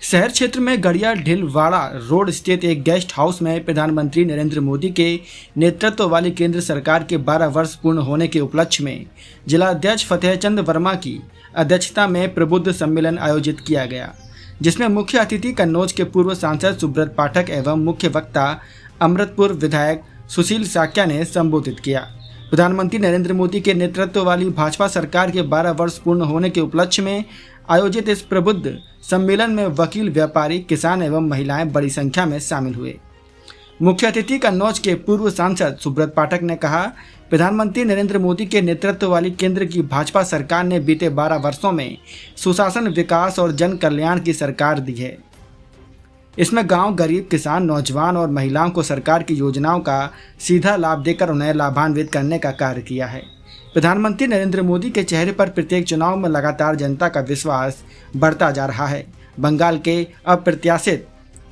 शहर क्षेत्र में गड़िया ढिलवाड़ा रोड स्थित एक गेस्ट हाउस में प्रधानमंत्री नरेंद्र मोदी के नेतृत्व वाली केंद्र सरकार के 12 वर्ष पूर्ण होने के उपलक्ष्य में जिला अध्यक्ष फतेहचंद वर्मा की अध्यक्षता में प्रबुद्ध सम्मेलन आयोजित किया गया, जिसमें मुख्य अतिथि कन्नौज के पूर्व सांसद सुब्रत पाठक एवं मुख्य वक्ता अमृतपुर विधायक सुशील साक्या ने संबोधित किया। प्रधानमंत्री नरेंद्र मोदी के नेतृत्व वाली भाजपा सरकार के 12 वर्ष पूर्ण होने के उपलक्ष्य में आयोजित इस प्रबुद्ध सम्मेलन में वकील, व्यापारी, किसान एवं महिलाएं बड़ी संख्या में शामिल हुए। मुख्य अतिथि कन्नौज के पूर्व सांसद सुब्रत पाठक ने कहा, प्रधानमंत्री नरेंद्र मोदी के नेतृत्व वाली केंद्र की भाजपा सरकार ने बीते 12 वर्षों में सुशासन, विकास और जन कल्याण की सरकार दी है। इसमें गांव, गरीब, किसान, नौजवान और महिलाओं को सरकार की योजनाओं का सीधा लाभ देकर उन्हें लाभान्वित करने का कार्य किया है। प्रधानमंत्री नरेंद्र मोदी के चेहरे पर प्रत्येक चुनाव में लगातार जनता का विश्वास बढ़ता जा रहा है। बंगाल के अप्रत्याशित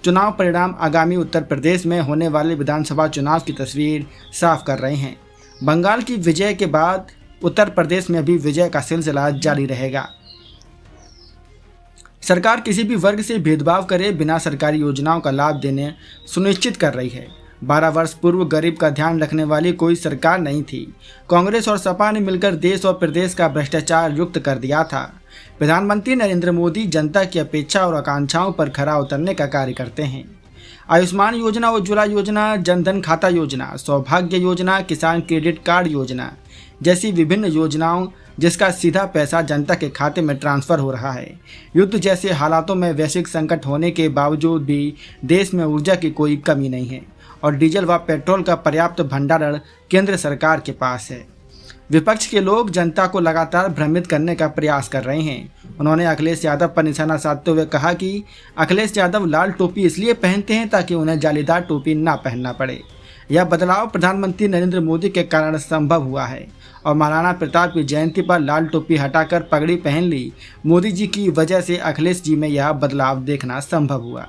चुनाव परिणाम आगामी उत्तर प्रदेश में होने वाले विधानसभा चुनाव की तस्वीर साफ कर रहे हैं। बंगाल की विजय के बाद उत्तर प्रदेश में भी विजय का सिलसिला जारी रहेगा। सरकार किसी भी वर्ग से भेदभाव करे बिना सरकारी योजनाओं का लाभ देने सुनिश्चित कर रही है। 12 वर्ष पूर्व गरीब का ध्यान रखने वाली कोई सरकार नहीं थी। कांग्रेस और सपा ने मिलकर देश और प्रदेश का भ्रष्टाचार युक्त कर दिया था। प्रधानमंत्री नरेंद्र मोदी जनता की अपेक्षा और आकांक्षाओं पर खरा उतरने का कार्य करते हैं। आयुष्मान योजना, उज्ज्वला योजना, जनधन खाता योजना, सौभाग्य योजना, किसान क्रेडिट कार्ड योजना जैसी विभिन्न योजनाओं जिसका सीधा पैसा जनता के खाते में ट्रांसफ़र हो रहा है। युद्ध जैसे हालातों में वैश्विक संकट होने के बावजूद भी देश में ऊर्जा की कोई कमी नहीं है और डीजल व पेट्रोल का पर्याप्त भंडारण केंद्र सरकार के पास है। विपक्ष के लोग जनता को लगातार भ्रमित करने का प्रयास कर रहे हैं। उन्होंने अखिलेश यादव पर निशाना साधते हुए कहा कि अखिलेश यादव लाल टोपी इसलिए पहनते हैं ताकि उन्हें जालीदार टोपी ना पहनना पड़े। यह बदलाव प्रधानमंत्री नरेंद्र मोदी के कारण संभव हुआ है और महाराणा प्रताप की जयंती पर लाल टोपी हटाकर पगड़ी पहन ली। मोदी जी की वजह से अखिलेश जी में यह बदलाव देखना संभव हुआ।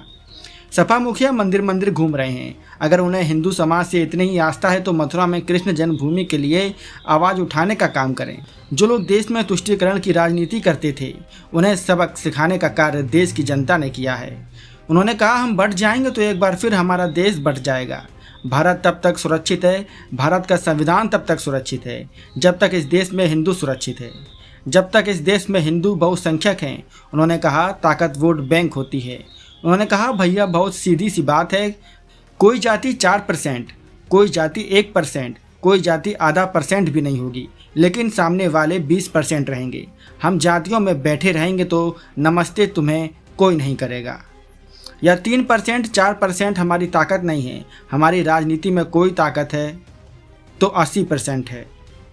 सपा मुखिया मंदिर मंदिर घूम रहे हैं। अगर उन्हें हिंदू समाज से इतनी ही आस्था है तो मथुरा में कृष्ण जन्मभूमि के लिए आवाज़ उठाने का काम करें। जो लोग देश में तुष्टीकरण की राजनीति करते थे, उन्हें सबक सिखाने का कार्य देश की जनता ने किया है। उन्होंने कहा, हम बढ़ जाएंगे तो एक बार फिर हमारा देश बढ़ जाएगा। भारत तब तक सुरक्षित है, भारत का संविधान तब तक सुरक्षित है जब तक इस देश में हिंदू सुरक्षित है, जब तक इस देश में हिंदू बहुसंख्यक हैं। उन्होंने कहा, ताकत वोट बैंक होती है। उन्होंने कहा, भैया बहुत सीधी सी बात है, कोई जाति 4%, कोई जाति 1%, कोई जाति आधा % भी नहीं होगी, लेकिन सामने वाले 20% रहेंगे। हम जातियों में बैठे रहेंगे तो नमस्ते तुम्हें कोई नहीं करेगा। या 3%, 4% हमारी ताकत नहीं है। हमारी राजनीति में कोई ताकत है तो 80% है।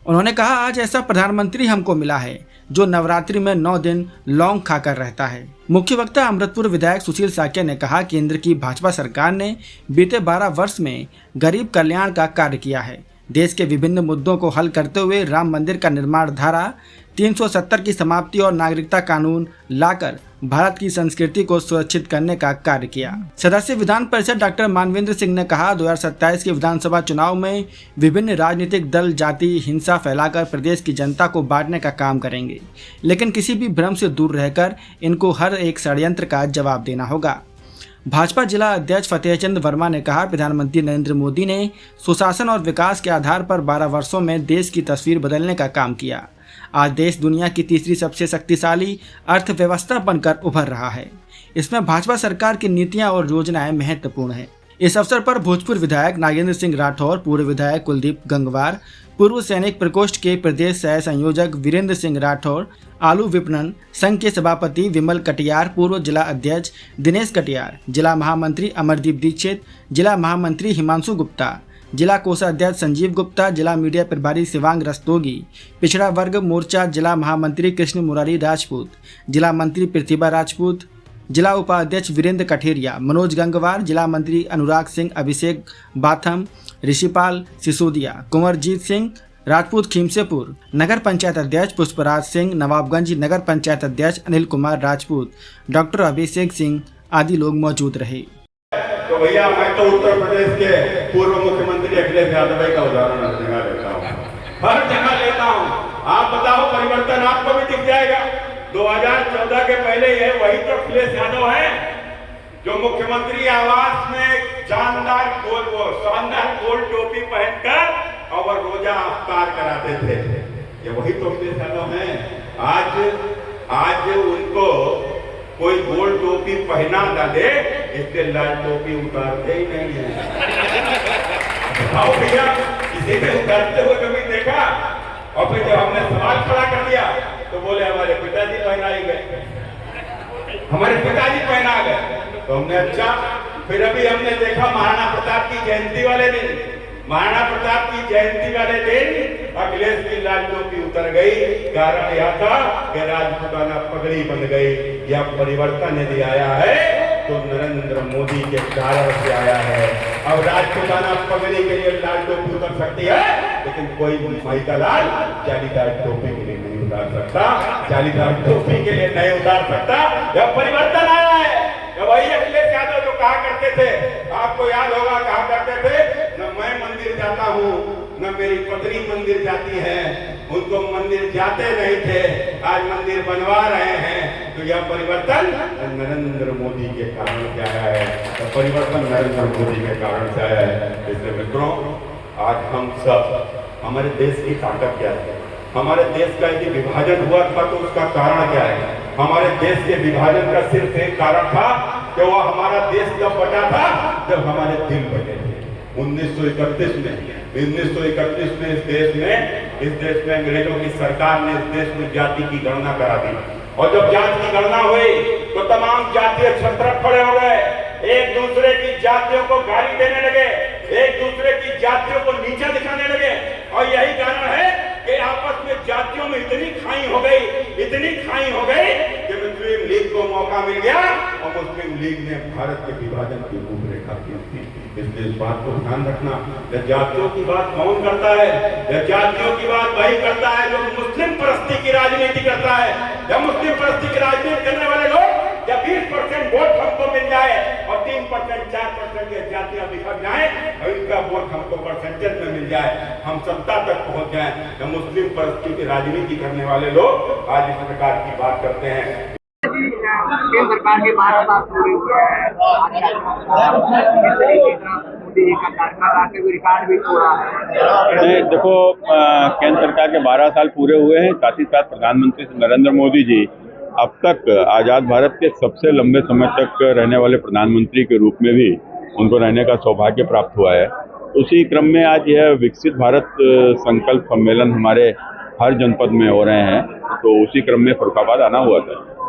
उन्होंने कहा, आज ऐसा प्रधानमंत्री हमको मिला है जो नवरात्रि में 9 दिन लौंग खाकर रहता है। मुख्य वक्ता अमृतपुर विधायक सुशील साक्या ने कहा, केंद्र की भाजपा सरकार ने बीते 12 वर्ष में गरीब कल्याण का कार्य किया है। देश के विभिन्न मुद्दों को हल करते हुए राम मंदिर का निर्माण, धारा 370 की समाप्ति और नागरिकता कानून लाकर भारत की संस्कृति को सुरक्षित करने का कार्य किया। सदस्य विधान परिषद डॉक्टर मानवेंद्र सिंह ने कहा, 2027 के विधानसभा चुनाव में विभिन्न राजनीतिक दल जाति हिंसा फैलाकर प्रदेश की जनता को बांटने का काम करेंगे, लेकिन किसी भी भ्रम से दूर रहकर इनको हर एक षड्यंत्र का जवाब देना होगा। भाजपा जिला अध्यक्ष फतेहचंद वर्मा ने कहा, प्रधानमंत्री नरेंद्र मोदी ने सुशासन और विकास के आधार पर 12 वर्षों में देश की तस्वीर बदलने का काम किया। आज देश दुनिया की तीसरी सबसे शक्तिशाली अर्थव्यवस्था बनकर उभर रहा है। इसमें भाजपा सरकार की नीतियां और योजनाएं महत्वपूर्ण हैं। इस अवसर पर भोजपुर विधायक नागेंद्र सिंह राठौर, पूर्व विधायक कुलदीप गंगवार, पूर्व सैनिक प्रकोष्ठ के प्रदेश सह संयोजक वीरेंद्र सिंह राठौर, आलू विपणन संघ के सभापति विमल कटियार, पूर्व जिला अध्यक्ष दिनेश कटियार, जिला महामंत्री अमरदीप दीक्षित, जिला महामंत्री हिमांशु गुप्ता, जिला कोषाध्यक्ष संजीव गुप्ता, जिला मीडिया प्रभारी शिवांग रस्तोगी, पिछड़ा वर्ग मोर्चा जिला महामंत्री कृष्ण मुरारी राजपूत, जिला मंत्री प्रतिभा राजपूत, जिला उपाध्यक्ष वीरेंद्र कठेरिया, मनोज गंगवार, जिला मंत्री अनुराग सिंह, अभिषेक बाथम, ऋषिपाल सिसोदिया, कुंवरजीत सिंह राजपूत खीमसेपुर, नगर पंचायत अध्यक्ष पुष्पराज सिंह, नवाबगंज नगर पंचायत अध्यक्ष अनिल कुमार राजपूत, डॉक्टर अभिषेक सिंह आदि लोग मौजूद रहे। तो भैया मैं तो उत्तर प्रदेश के पूर्व मुख्यमंत्री अखिलेश यादव का उदाहरण हर जगह लेता हूँ, हर जगह लेता हूँ। आप बताओ, परिवर्तन आपको भी दिख जाएगा। 2014 के पहले ये वही तो अखिलेश यादव है जो मुख्यमंत्री आवास में शानदार गोल टोपी पहनकर और रोजा अफ्तार कराते थे, ये वही तो अखिलेश यादव हैं। आज उनको कोई गोल टोपी पहना न दे, इसलिए लाल टोपी उतारते ही नहीं है। बताओ भैया, किसी ने उतारते हुए कभी देखा? और फिर जब हमने सवाल खड़ा कर दिया तो बोले हमारे पिताजी पहनाए गए, हमारे पिताजी पहना गए। तो हमने अच्छा, फिर अभी हमने देखा महाराणा प्रताप की जयंती वाले दिन, महाराणा प्रताप की जयंती वाले दिन अखिलेश की लाल टोपी उतर गई। कारण यह था कि राजपूताना पगड़ी बन गई। यह परिवर्तन यदि आया है तो नरेंद्र मोदी के कारण से आया है। अब राजपूताना पगड़ी के लिए लाल टोपी उतर सकती है, लेकिन कोई महिला लाल जालीदार टोपी के लिए नहीं उतार सकता, जालीदार टोपी के लिए नहीं उतार सकता। यह परिवर्तन आया है। वही अखिलेश यादव जो कहा करते थे, आपको याद होगा, कहा करते थे न मैं मंदिर जाता हूँ न मेरी पत्नी मंदिर जाती है। उनको मंदिर जाते नहीं थे, आज मंदिर बनवा रहे हैं। तो यह परिवर्तन नरेंद्र मोदी के कारण से आया है, तो परिवर्तन नरेंद्र मोदी के कारण से आया है। इसलिए मित्रों, आज हम सब, हमारे देश की ताकत क्या है? हमारे देश का यदि विभाजन हुआ था तो उसका कारण क्या है? हमारे देश के विभाजन का सिर्फ एक कारण था कि वह हमारा देश तब बटा था जब हमारे दिल बटे थे। 1931 में इस देश में अंग्रेजों की सरकार ने इस देश में जाति की गणना करा दी, और जब जाति की गणना हुई तो तमाम जातीय छत्रक खड़े हो गए, एक दूसरे की जातियों को गाली देने लगे, एक दूसरे की जातियों को नीचा दिखाने लगे। और यही कारण है कि आपस में जातियों में इतनी खाई हो गई कि मुस्लिम लीग को मौका मिल गया और मुस्लिम लीग ने भारत के विभाजन की रूपरेखा की थी। इसलिए इस बात को ध्यान रखना, जातियों की बात कौन करता है? जातियों की बात वही करता है जो मुस्लिम परस्ती की राजनीति करता है। जब मुस्लिम परस्ती की राजनीति करने वाले लोग, जब 20% वोट हमको मिल जाए और 3% 4% की जातियां बिखर जाए और इनका वोट हमको परसेंटेज में मिल जाए, हम सत्ता तक पहुंच जाए, तो मुस्लिम परस्ती की राजनीति करने वाले लोग आज इस प्रकार की बात करते हैं। केंद्र सरकार के 12 साल पूरे हुए हैं, मोदी जी का कार्यकाल आके भी रिकॉर्ड भी तोड़ा है। देखो, केंद्र सरकार के 12 साल पूरे हुए हैं, साथ ही साथ प्रधानमंत्री नरेंद्र मोदी जी अब तक आज़ाद भारत के सबसे लंबे समय तक रहने वाले प्रधानमंत्री के रूप में भी उनको रहने का सौभाग्य प्राप्त हुआ है। उसी क्रम में आज यह विकसित भारत संकल्प सम्मेलन हमारे हर जनपद में हो रहे हैं, तो उसी क्रम में फर्रुखाबाद आना हुआ था।